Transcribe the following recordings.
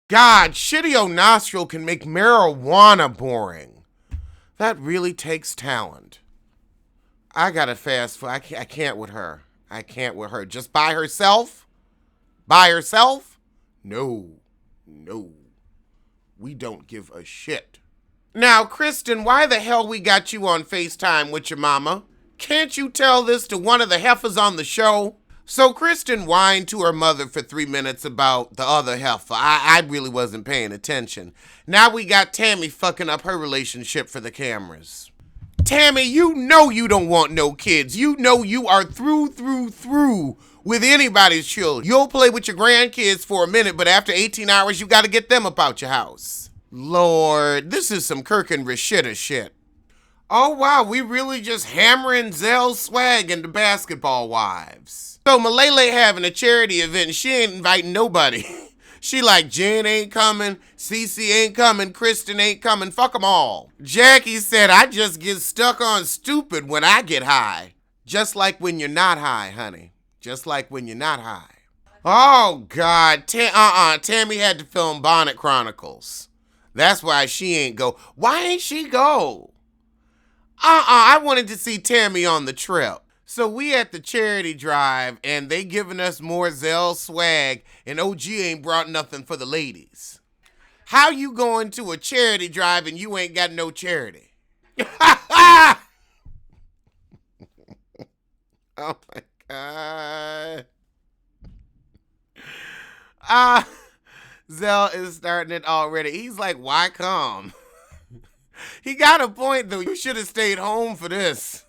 God, shitty O can make marijuana boring. That really takes talent. I gotta fast food. I can't with her. I can't with her. Just by herself? By herself? No. No. We don't give a shit. Now, Kristen, why the hell we got you on FaceTime with your mama? Can't you tell this to one of the heifers on the show? So Kristen whined to her mother for 3 minutes about the other heifer. I really wasn't paying attention. Now we got Tammy fucking up her relationship for the cameras. Tammy, you know you don't want no kids. You know you are through with anybody's children. You'll play with your grandkids for a minute, but after 18 hours, you gotta get them up out your house. Lord, this is some Kirk and Rashida shit. Oh wow, we really just hammering Zell's swag into basketball wives. So Malele having a charity event and she ain't inviting nobody. She like, Jen ain't coming, Cece ain't coming, Kristen ain't coming, fuck them all. Jackie said, I just get stuck on stupid when I get high. Just like when you're not high, honey. Just like when you're not high. Oh God, Tammy had to film Bonnet Chronicles. That's why she ain't go. Why ain't she go? I wanted to see Tammy on the trip. So we at the charity drive and they giving us more Zell swag and OG ain't brought nothing for the ladies. How you going to a charity drive and you ain't got no charity? Oh my God. Zell is starting it already. He's like, why come? He got a point though. You should have stayed home for this.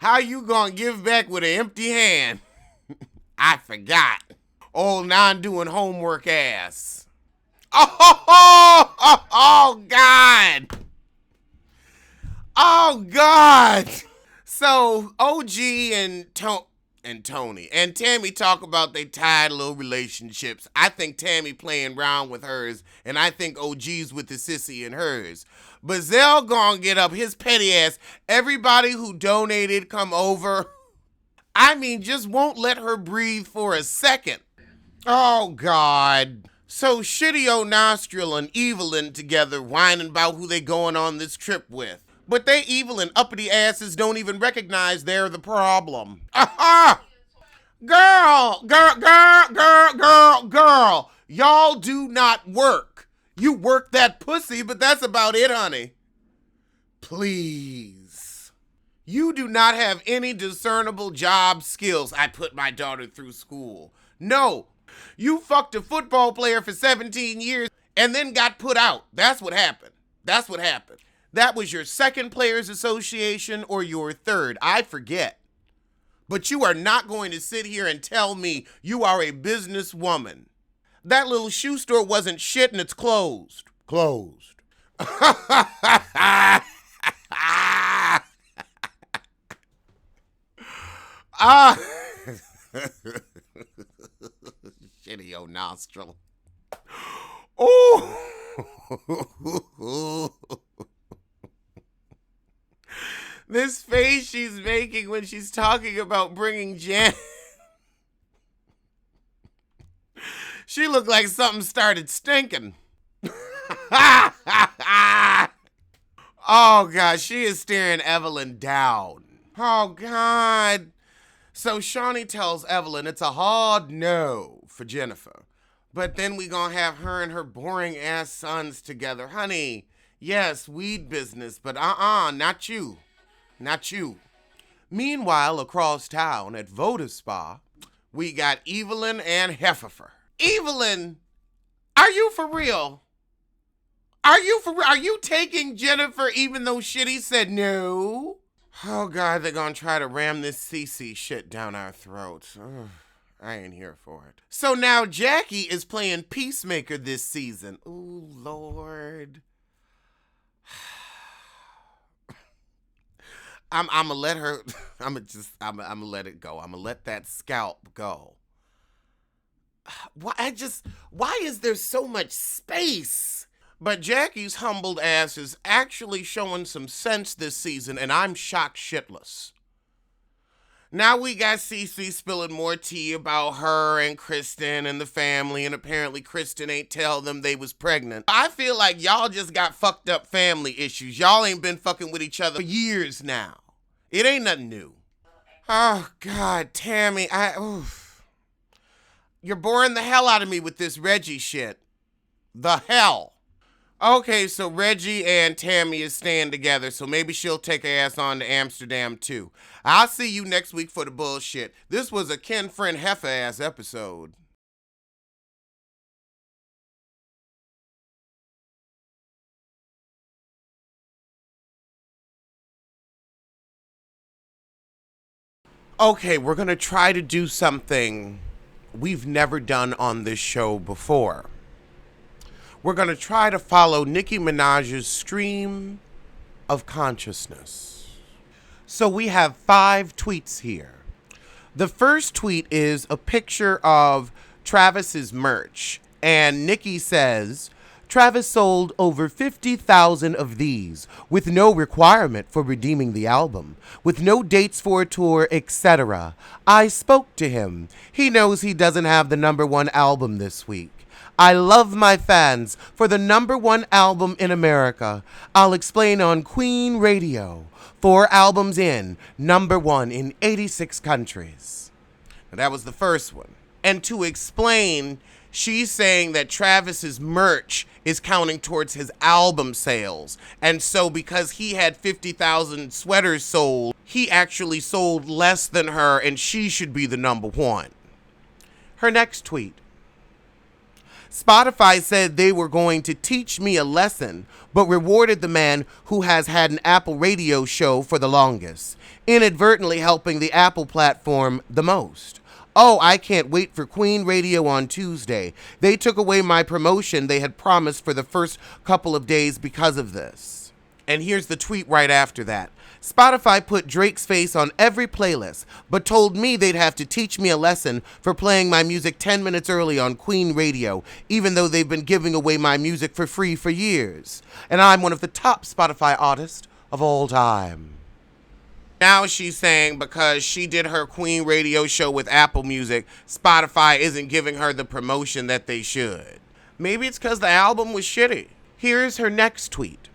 How you gonna give back with an empty hand? I forgot. Old non-doing homework ass. Oh, God. Oh, God. So, OG and Tony and Tammy talk about they tied little relationships. I think Tammy playing around with hers, and I think OG's with the sissy and hers. But Zell gonna get up his petty ass. Everybody who donated come over. I mean, just won't let her breathe for a second. Oh, God. So Shitty O'Nostril and Evelyn together whining about who they going on this trip with. But they evil and uppity asses don't even recognize they're the problem. Aha! Girl. Y'all do not work. You work that pussy, but that's about it, honey. Please. You do not have any discernible job skills. I put my daughter through school. No. You fucked a football player for 17 years and then got put out. That's what happened. That was your second players association or your third. I forget. But you are not going to sit here and tell me you are a businesswoman. That little shoe store wasn't shit and it's closed. Closed. Shitty old nostril. Oh. This face she's making when she's talking about bringing Jan. She looked like something started stinking. Oh, God, she is staring Evelyn down. Oh, God. So Shawnee tells Evelyn it's a hard no for Jennifer. But then we gonna have her and her boring-ass sons together. Honey, yes, weed business, but not you. Not you. Meanwhile, across town at Voda Spa, we got Evelyn and Hefferfer. Evelyn, are you for real? Are you taking Jennifer even though Shitty said no? Oh, God, they're gonna try to ram this CC shit down our throats. Ugh, I ain't here for it. So now Jackie is playing Peacemaker this season. Ooh, Lord. I'm gonna let her, I'm gonna let it go. I'm gonna let that scalp go. Why is there so much space? But Jackie's humbled ass is actually showing some sense this season, and I'm shocked shitless. Now we got Cece spilling more tea about her and Kristen and the family, and apparently Kristen ain't tell them they was pregnant. I feel like y'all just got fucked up family issues. Y'all ain't been fucking with each other for years now. It ain't nothing new. Oh, God, Tammy, oof. You're boring the hell out of me with this Reggie shit. The hell. Okay, so Reggie and Tammy is staying together, so maybe she'll take her ass on to Amsterdam too. I'll see you next week for the bullshit. This was a Ken Friend Heifer ass episode. Okay, we're gonna try to do something we've never done on this show before. We're gonna try to follow Nicki Minaj's stream of consciousness. So we have 5 tweets here. The first tweet is a picture of Travis's merch, and Nicki says, Travis sold over 50,000 of these with no requirement for redeeming the album, with no dates for a tour, etc. I spoke to him. He knows he doesn't have the #1 album this week. I love my fans for the #1 album in America. I'll explain on Queen Radio. 4 albums in, #1 in 86 countries. Now, that was the first one. And to explain, she's saying that Travis's merch is counting towards his album sales. And so because he had 50,000 sweaters sold, he actually sold less than her, and she should be the #1. Her next tweet. Spotify said they were going to teach me a lesson, but rewarded the man who has had an Apple radio show for the longest, inadvertently helping the Apple platform the most. Oh, I can't wait for Queen Radio on Tuesday. They took away my promotion they had promised for the first couple of days because of this. And here's the tweet right after that. Spotify put Drake's face on every playlist, but told me they'd have to teach me a lesson for playing my music 10 minutes early on Queen Radio, even though they've been giving away my music for free for years. And I'm one of the top Spotify artists of all time. Now she's saying because she did her Queen Radio show with Apple Music, Spotify isn't giving her the promotion that they should. Maybe it's because the album was shitty. Here's her next tweet.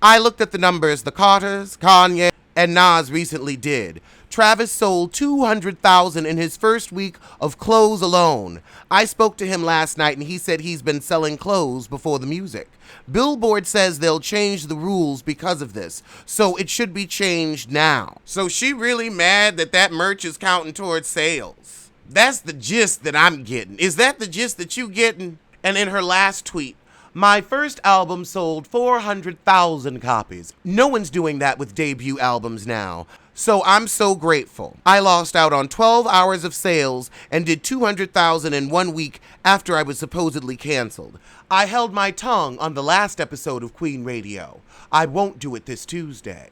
I looked at the numbers the Carters, Kanye, and Nas recently did. Travis sold 200,000 in his first week of clothes alone. I spoke to him last night and he said he's been selling clothes before the music. Billboard says they'll change the rules because of this, so it should be changed now. So she really mad that that merch is counting towards sales. That's the gist that I'm getting. Is that the gist that you getting? And in her last tweet, my first album sold 400,000 copies. No one's doing that with debut albums now. So I'm so grateful. I lost out on 12 hours of sales and did 200,000 in 1 week after I was supposedly canceled. I held my tongue on the last episode of Queen Radio. I won't do it this Tuesday.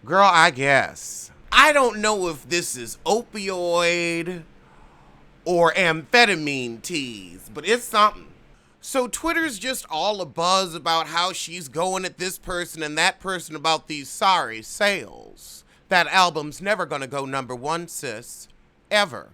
Girl, I guess. I don't know if this is opioid or amphetamine teas, but it's something. So Twitter's just all abuzz about how she's going at this person and that person about these sorry sales. That album's never gonna go #1, sis. Ever.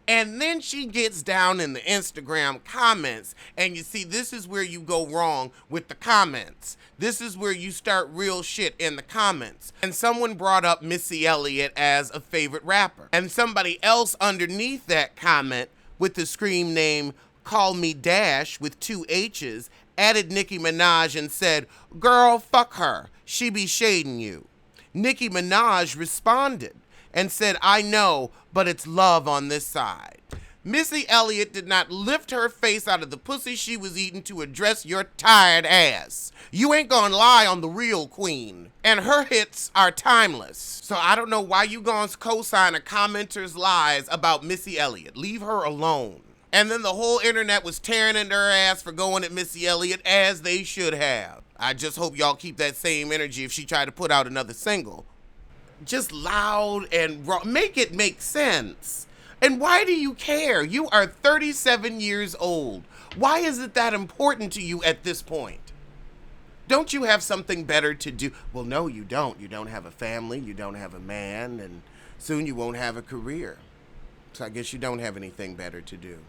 And then she gets down in the Instagram comments, and you see this is where you go wrong with the comments. This is where you start real shit in the comments. And someone brought up Missy Elliott as a favorite rapper. And somebody else underneath that comment with the scream name Call Me Dash with 2 H's, added Nicki Minaj and said, girl, fuck her. She be shading you. Nicki Minaj responded and said, I know, but it's love on this side. Missy Elliott did not lift her face out of the pussy she was eating to address your tired ass. You ain't gonna lie on the real queen. And her hits are timeless. So I don't know why you gonna co-sign a commenter's lies about Missy Elliott. Leave her alone. And then the whole internet was tearing into her ass for going at Missy Elliott, as they should have. I just hope y'all keep that same energy if she tried to put out another single. Just loud and raw. Make it make sense. And why do you care? You are 37 years old. Why is it that important to you at this point? Don't you have something better to do? Well, no, you don't. You don't have a family. You don't have a man. And Soon you won't have a career. So I guess you don't have anything better to do.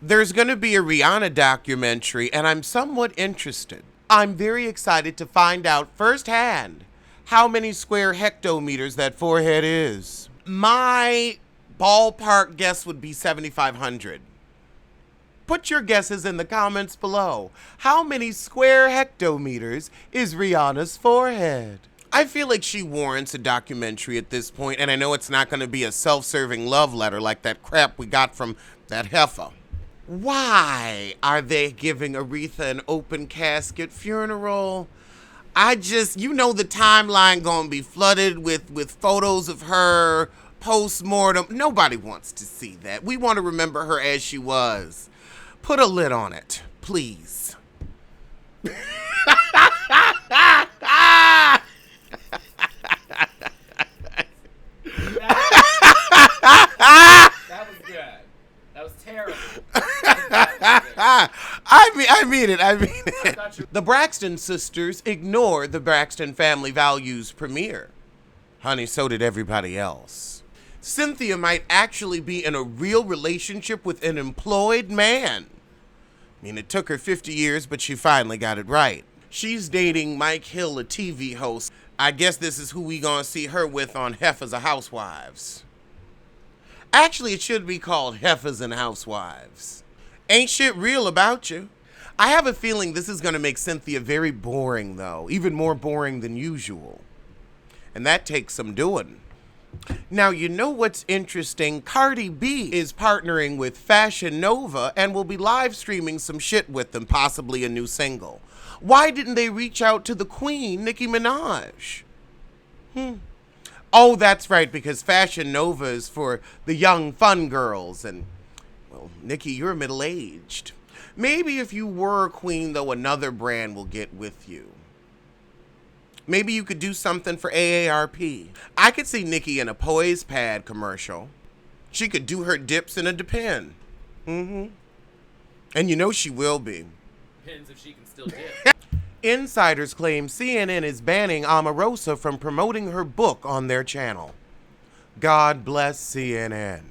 There's going to be a Rihanna documentary, and I'm somewhat interested. I'm very excited to find out firsthand how many square hectometers that forehead is. My ballpark guess would be 7,500. Put your guesses in the comments below. How many square hectometers is Rihanna's forehead? I feel like she warrants a documentary at this point, and I know it's not going to be a self-serving love letter like that crap we got from that heifer. Why are they giving Aretha an open casket funeral? You know the timeline gonna be flooded with photos of her post-mortem. Nobody wants to see that. We want to remember her as she was. Put a lid on it, please. That was good. That was terrible. I mean it. The Braxton sisters ignore the Braxton Family Values premiere. Honey, so did everybody else. Cynthia might actually be in a real relationship with an employed man. I mean, it took her 50 years, but she finally got it right. She's dating Mike Hill, a TV host. I guess this is who we gonna see her with on Heifers of Housewives. Actually, it should be called Heifers and Housewives. Ain't shit real about you. I have a feeling this is gonna make Cynthia very boring, though. Even more boring than usual. And that takes some doing. Now, you know what's interesting? Cardi B is partnering with Fashion Nova and will be live streaming some shit with them, possibly a new single. Why didn't they reach out to the queen, Nicki Minaj? Oh, that's right, because Fashion Nova is for the young fun girls, and, well, Nicki, you're middle-aged. Maybe if you were a queen, though, another brand will get with you. Maybe you could do something for AARP. I could see Nicki in a Poise Pad commercial. She could do her dips in a Depend. And you know she will be. Depends if she can still dip. Insiders claim CNN is banning Omarosa from promoting her book on their channel. God bless CNN.